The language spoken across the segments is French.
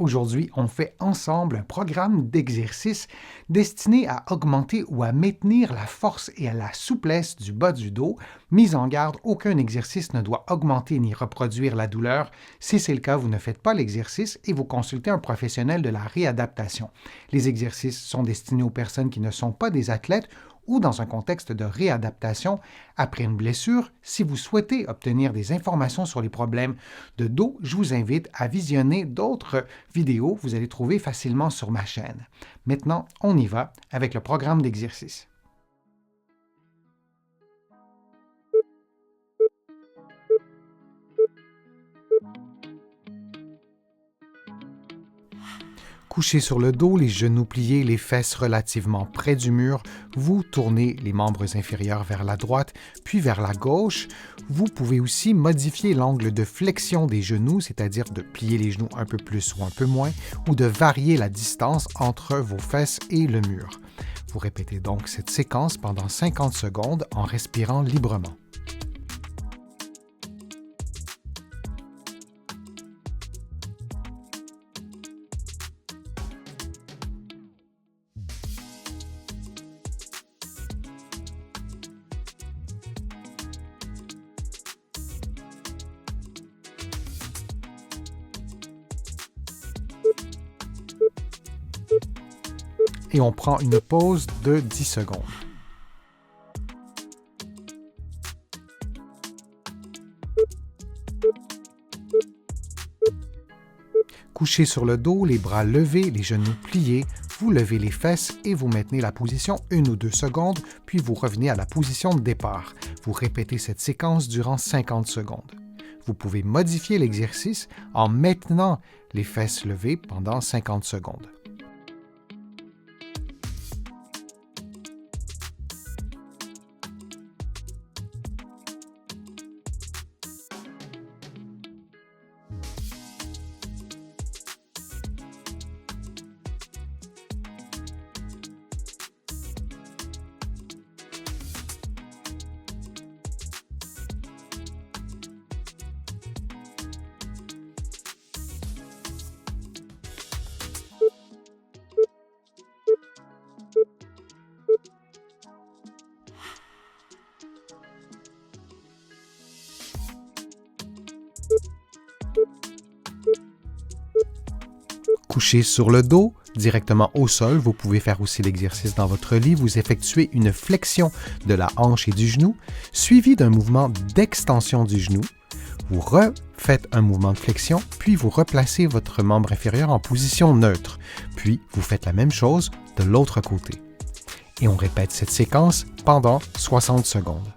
Aujourd'hui, on fait ensemble un programme d'exercice destiné à augmenter ou à maintenir la force et la souplesse du bas du dos. Mise en garde, aucun exercice ne doit augmenter ni reproduire la douleur. Si c'est le cas, vous ne faites pas l'exercice et vous consultez un professionnel de la réadaptation. Les exercices sont destinés aux personnes qui ne sont pas des athlètes ou dans un contexte de réadaptation après une blessure. Si vous souhaitez obtenir des informations sur les problèmes de dos, je vous invite à visionner d'autres vidéos que vous allez trouver facilement sur ma chaîne. Maintenant, on y va avec le programme d'exercice. Couché sur le dos, les genoux pliés, les fesses relativement près du mur, vous tournez les membres inférieurs vers la droite, puis vers la gauche. Vous pouvez aussi modifier l'angle de flexion des genoux, c'est-à-dire de plier les genoux un peu plus ou un peu moins, ou de varier la distance entre vos fesses et le mur. Vous répétez donc cette séquence pendant 50 secondes en respirant librement. Et on prend une pause de 10 secondes. Couché sur le dos, les bras levés, les genoux pliés, vous levez les fesses et vous maintenez la position 1 ou 2 secondes, puis vous revenez à la position de départ. Vous répétez cette séquence durant 50 secondes. Vous pouvez modifier l'exercice en maintenant les fesses levées pendant 50 secondes. Couché sur le dos, directement au sol, vous pouvez faire aussi l'exercice dans votre lit. Vous effectuez une flexion de la hanche et du genou, suivi d'un mouvement d'extension du genou. Vous refaites un mouvement de flexion, puis vous replacez votre membre inférieur en position neutre. Puis, vous faites la même chose de l'autre côté. Et on répète cette séquence pendant 60 secondes.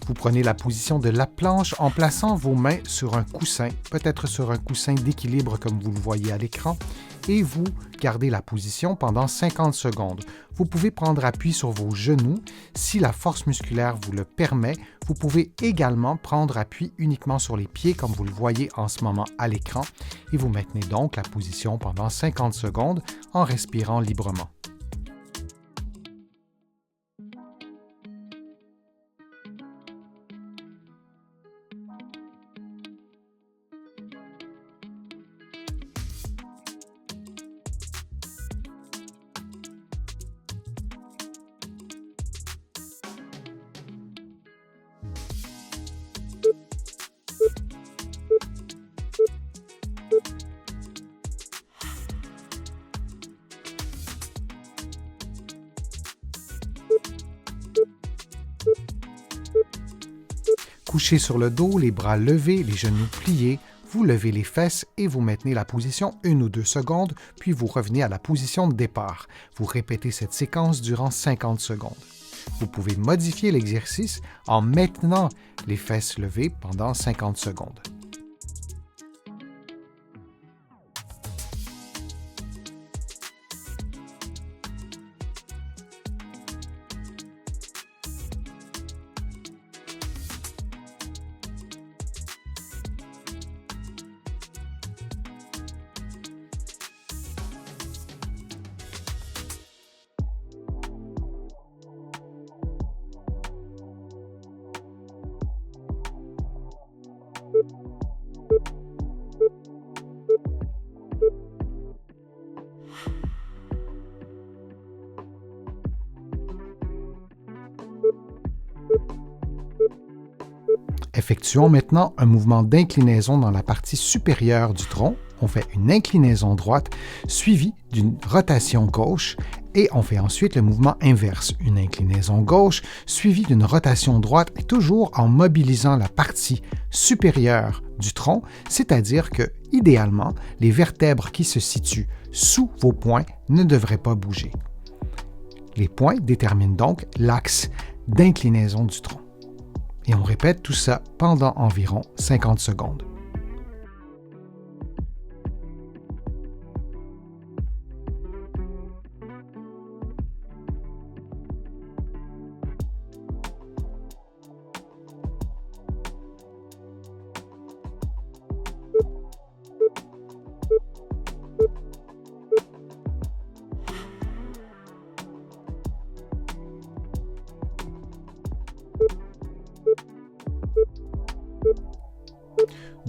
Vous prenez la position de la planche en plaçant vos mains sur un coussin, peut-être sur un coussin d'équilibre comme vous le voyez à l'écran, et vous gardez la position pendant 50 secondes. Vous pouvez prendre appui sur vos genoux. Si la force musculaire vous le permet, vous pouvez également prendre appui uniquement sur les pieds comme vous le voyez en ce moment à l'écran, et vous maintenez donc la position pendant 50 secondes en respirant librement. couché sur le dos, les bras levés, les genoux pliés, vous levez les fesses et vous maintenez la position 1 ou 2 secondes, puis vous revenez à la position de départ. Vous répétez cette séquence durant 50 secondes. Vous pouvez modifier l'exercice en maintenant les fesses levées pendant 50 secondes. Effectuons maintenant un mouvement d'inclinaison dans la partie supérieure du tronc. On fait une inclinaison droite suivie d'une rotation gauche et on fait ensuite le mouvement inverse, une inclinaison gauche suivie d'une rotation droite et toujours en mobilisant la partie supérieure du tronc, c'est-à-dire que, idéalement, les vertèbres qui se situent sous vos poings ne devraient pas bouger. Les poings déterminent donc l'axe d'inclinaison du tronc. Et on répète tout ça pendant environ 50 secondes.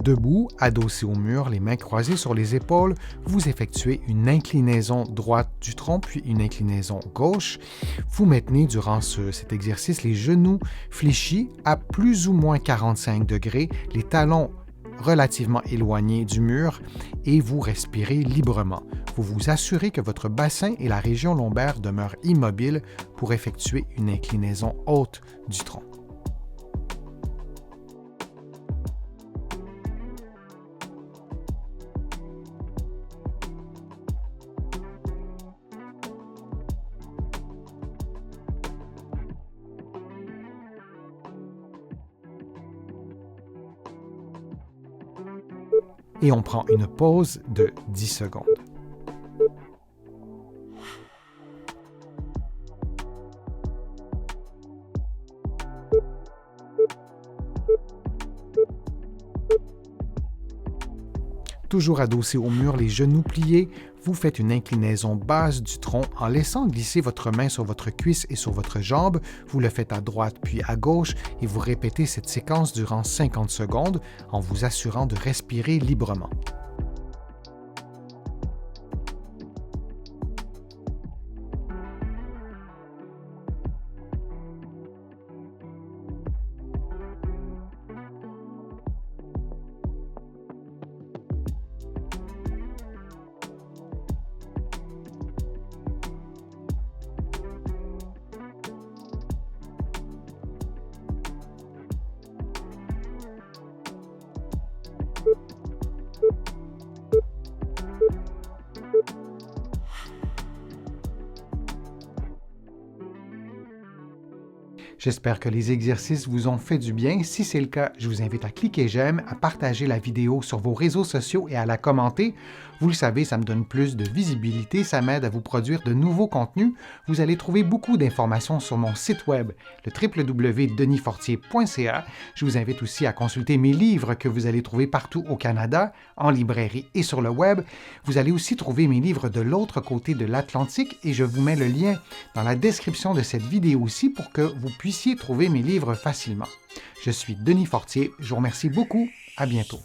Debout, adossé au mur, les mains croisées sur les épaules, vous effectuez une inclinaison droite du tronc, puis une inclinaison gauche. Vous maintenez durant cet exercice les genoux fléchis à plus ou moins 45 degrés, les talons relativement éloignés du mur et vous respirez librement. Vous vous assurez que votre bassin et la région lombaire demeurent immobiles pour effectuer une inclinaison haute du tronc. Et on prend une pause de 10 secondes. Toujours adossé au mur, les genoux pliés, vous faites une inclinaison basse du tronc en laissant glisser votre main sur votre cuisse et sur votre jambe. Vous le faites à droite puis à gauche et vous répétez cette séquence durant 50 secondes en vous assurant de respirer librement. J'espère que les exercices vous ont fait du bien. Si c'est le cas, je vous invite à cliquer j'aime, à partager la vidéo sur vos réseaux sociaux et à la commenter. Vous le savez, ça me donne plus de visibilité, ça m'aide à vous produire de nouveaux contenus. Vous allez trouver beaucoup d'informations sur mon site web, le www.denisfortier.ca. Je vous invite aussi à consulter mes livres que vous allez trouver partout au Canada, en librairie et sur le web. Vous allez aussi trouver mes livres de l'autre côté de l'Atlantique et je vous mets le lien dans la description de cette vidéo aussi pour que vous puissiez trouver mes livres facilement. Je suis Denis Fortier, je vous remercie beaucoup, à bientôt.